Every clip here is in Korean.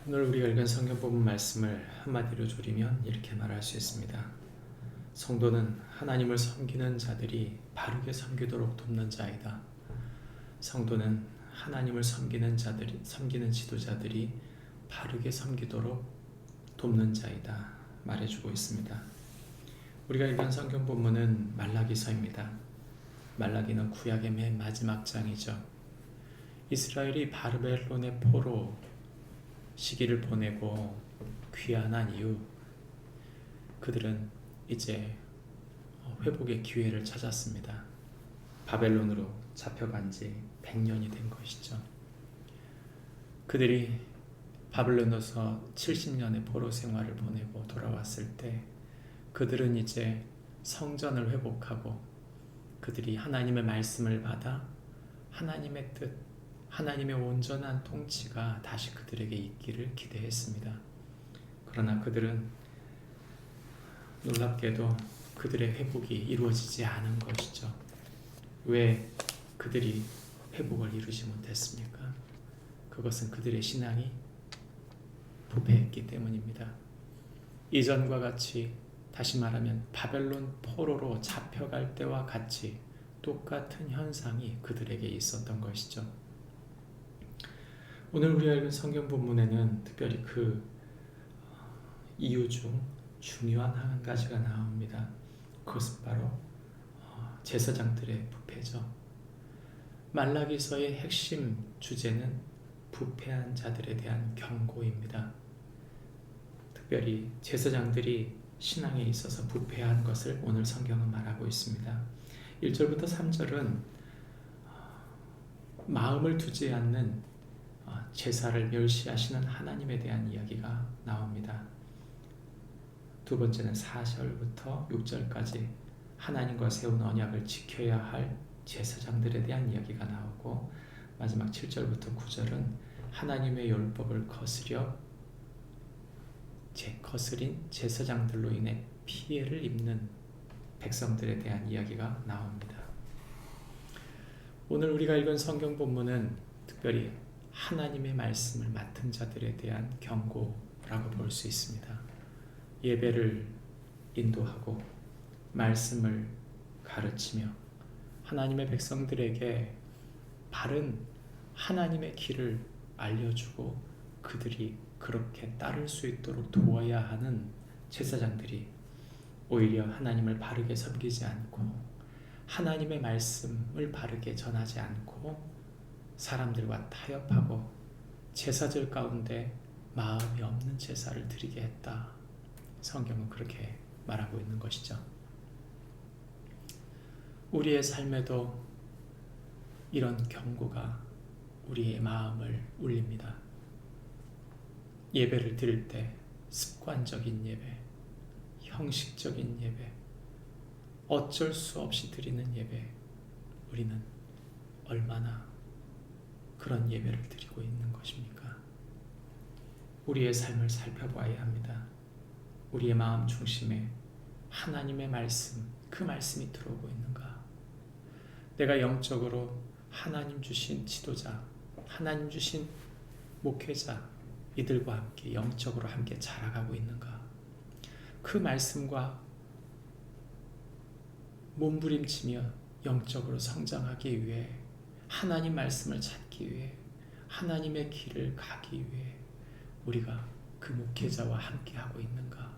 오늘 우리가 읽은 성경 본문 말씀을 한마디로 조리면 이렇게 말할 수 있습니다. 성도는 하나님을 섬기는 자들이 바르게 섬기도록 돕는 자이다. 성도는 하나님을 섬기는 지도자들이 바르게 섬기도록 돕는 자이다. 말해주고 있습니다. 우리가 읽은 성경 본문은 말라기서입니다. 말라기는 구약의 맨 마지막 장이죠. 이스라엘이 바벨론의 포로 시기를 보내고 귀환한 이후 그들은 이제 회복의 기회를 찾았습니다. 바벨론으로 잡혀간 지 100년이 된 것이죠. 그들이 바벨론에서 70년의 포로 생활을 보내고 돌아왔을 때 그들은 이제 성전을 회복하고 그들이 하나님의 말씀을 받아 하나님의 뜻, 하나님의 온전한 통치가 다시 그들에게 있기를 기대했습니다. 그러나 그들은 놀랍게도 그들의 회복이 이루어지지 않은 것이죠. 왜 그들이 회복을 이루지 못했습니까? 그것은 그들의 신앙이 부패했기 때문입니다. 이전과 같이, 다시 말하면 바벨론 포로로 잡혀갈 때와 같이 똑같은 현상이 그들에게 있었던 것이죠. 오늘 우리가 읽은 성경 본문에는 특별히 그 이유 중 중요한 한 가지가 나옵니다. 그것은 바로 제사장들의 부패죠. 말라기서의 핵심 주제는 부패한 자들에 대한 경고입니다. 특별히 제사장들이 신앙에 있어서 부패한 것을 오늘 성경은 말하고 있습니다. 1절부터 3절은 마음을 두지 않는 제사를 멸시하시는 하나님에 대한 이야기가 나옵니다. 두 번째는 4절부터 6절까지 하나님과 세운 언약을 지켜야 할 제사장들에 대한 이야기가 나오고, 마지막 7절부터 9절은 하나님의 율법을 거스린 제사장들로 인해 피해를 입는 백성들에 대한 이야기가 나옵니다. 오늘 우리가 읽은 성경 본문은 특별히 하나님의 말씀을 맡은 자들에 대한 경고라고 볼 수 있습니다. 예배를 인도하고 말씀을 가르치며 하나님의 백성들에게 바른 하나님의 길을 알려주고 그들이 그렇게 따를 수 있도록 도와야 하는 제사장들이 오히려 하나님을 바르게 섬기지 않고 하나님의 말씀을 바르게 전하지 않고 사람들과 타협하고 제사들 가운데 마음이 없는 제사를 드리게 했다. 성경은 그렇게 말하고 있는 것이죠. 우리의 삶에도 이런 경고가 우리의 마음을 울립니다. 예배를 드릴 때 습관적인 예배, 형식적인 예배, 어쩔 수 없이 드리는 예배, 우리는 얼마나 그런 예배를 드리고 있는 것입니까? 우리의 삶을 살펴봐야 합니다. 우리의 마음 중심에 하나님의 말씀, 그 말씀이 들어오고 있는가? 내가 영적으로 하나님 주신 지도자, 하나님 주신 목회자, 이들과 함께 영적으로 함께 자라가고 있는가? 그 말씀과 몸부림치며 영적으로 성장하기 위해, 하나님 말씀을 찾기 위해, 하나님의 길을 가기 위해 우리가 그 목회자와 함께 하고 있는가?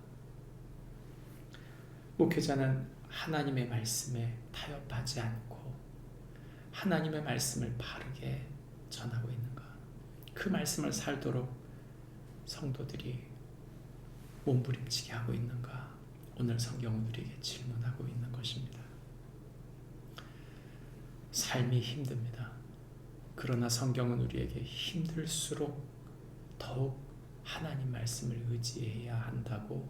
목회자는 하나님의 말씀에 타협하지 않고 하나님의 말씀을 바르게 전하고 있는가? 그 말씀을 살도록 성도들이 몸부림치게 하고 있는가? 오늘 성경은 우리에게 질문하고 있는 것입니다. 삶이 힘듭니다. 그러나 성경은 우리에게 힘들수록 더욱 하나님 말씀을 의지해야 한다고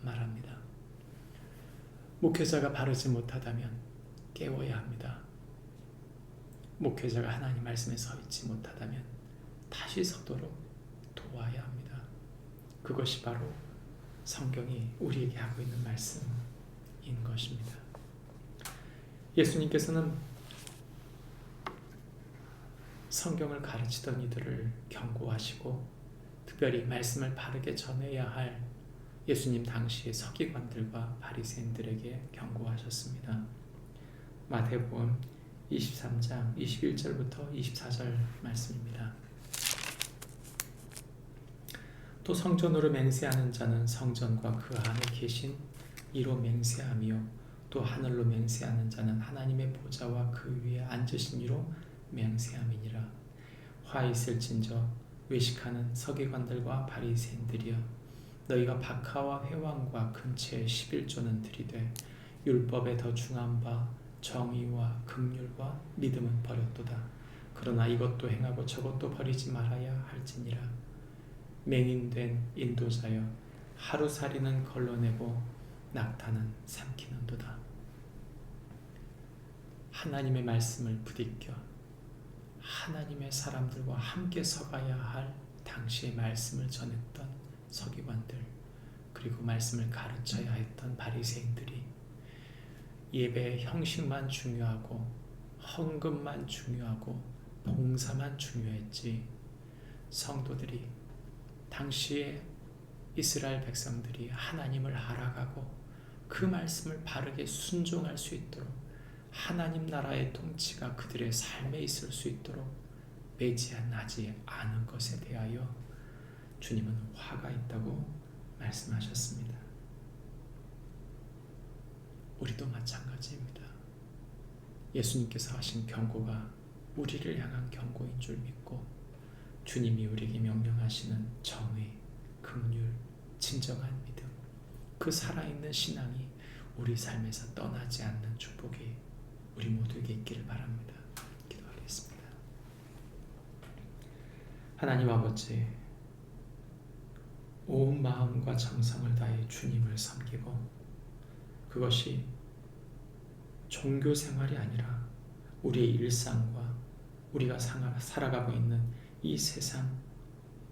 말합니다. 목회자가 바르지 못하다면 깨워야 합니다. 목회자가 하나님 말씀에 서 있지 못하다면 다시 서도록 도와야 합니다. 그것이 바로 성경이 우리에게 하고 있는 말씀인 것입니다. 예수님께서는 성경을 가르치던 이들을 경고하시고 특별히 말씀을 바르게 전해야 할 예수님 당시의 서기관들과 바리새인들에게 경고하셨습니다. 마태복음 23장 21절부터 24절 말씀입니다. 또 성전으로 맹세하는 자는 성전과 그 안에 계신 이로 맹세하며 또 하늘로 맹세하는 자는 하나님의 보좌와 그 위에 앉으신 이로 맹세함이니라. 화 있을진저 외식하는 서기관들과 바리새인들이여, 너희가 박하와 회왕과 금채의 11조는 들이되 율법에 더 중한 바 정의와 긍휼과 믿음은 버렸도다. 그러나 이것도 행하고 저것도 버리지 말아야 할지니라. 맹인된 인도자여, 하루살이는 걸러내고 낙타는 삼키는도다. 하나님의 말씀을 부딪혀 하나님의 사람들과 함께 서가야 할 당시의 말씀을 전했던 서기관들, 그리고 말씀을 가르쳐야 했던 바리새인들이 예배의 형식만 중요하고 헌금만 중요하고 봉사만 중요했지, 성도들이, 당시의 이스라엘 백성들이 하나님을 알아가고 그 말씀을 바르게 순종할 수 있도록, 하나님 나라의 통치가 그들의 삶에 있을 수 있도록 매지나지 않은 것에 대하여 주님은 화가 있다고 말씀하셨습니다. 우리도 마찬가지입니다. 예수님께서 하신 경고가 우리를 향한 경고인 줄 믿고 주님이 우리에게 명령하시는 정의, 긍휼, 진정한 믿음, 그 살아있는 신앙이 우리 삶에서 떠나지 않는 축복이 우리 모두에게 있기를 바랍니다. 기도하겠습니다. 하나님 아버지, 온 마음과 정성을 다해 주님을 섬기고, 그것이 종교 생활이 아니라 우리의 일상과 우리가 살아가고 있는 이 세상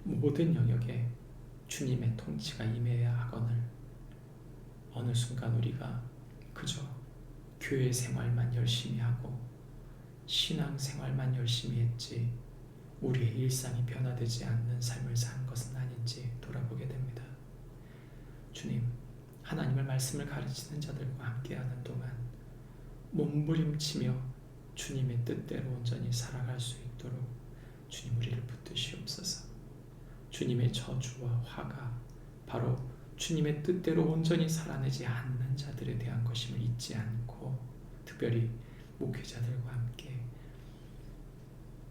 모든 영역에 주님의 통치가 임해야 하거늘 어느 순간 우리가 그저 교회 생활만 열심히 하고 신앙 생활만 열심히 했지 우리의 일상이 변화되지 않는 삶을 산 것은 아닌지 돌아보게 됩니다. 주님, 하나님의 말씀을 가르치는 자들과 함께하는 동안 몸부림치며 주님의 뜻대로 온전히 살아갈 수 있도록 주님 우리를 붙드시옵소서. 주님의 저주와 화가 바로 주님의 뜻대로 온전히 살아내지 않는 자들에 대한 것임을 잊지 않고, 특별히 목회자들과 함께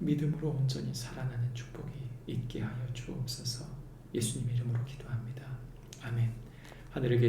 믿음으로 온전히 살아나는 축복이 있게 하여 주옵소서. 예수님 이름으로 기도합니다. 아멘. 하늘에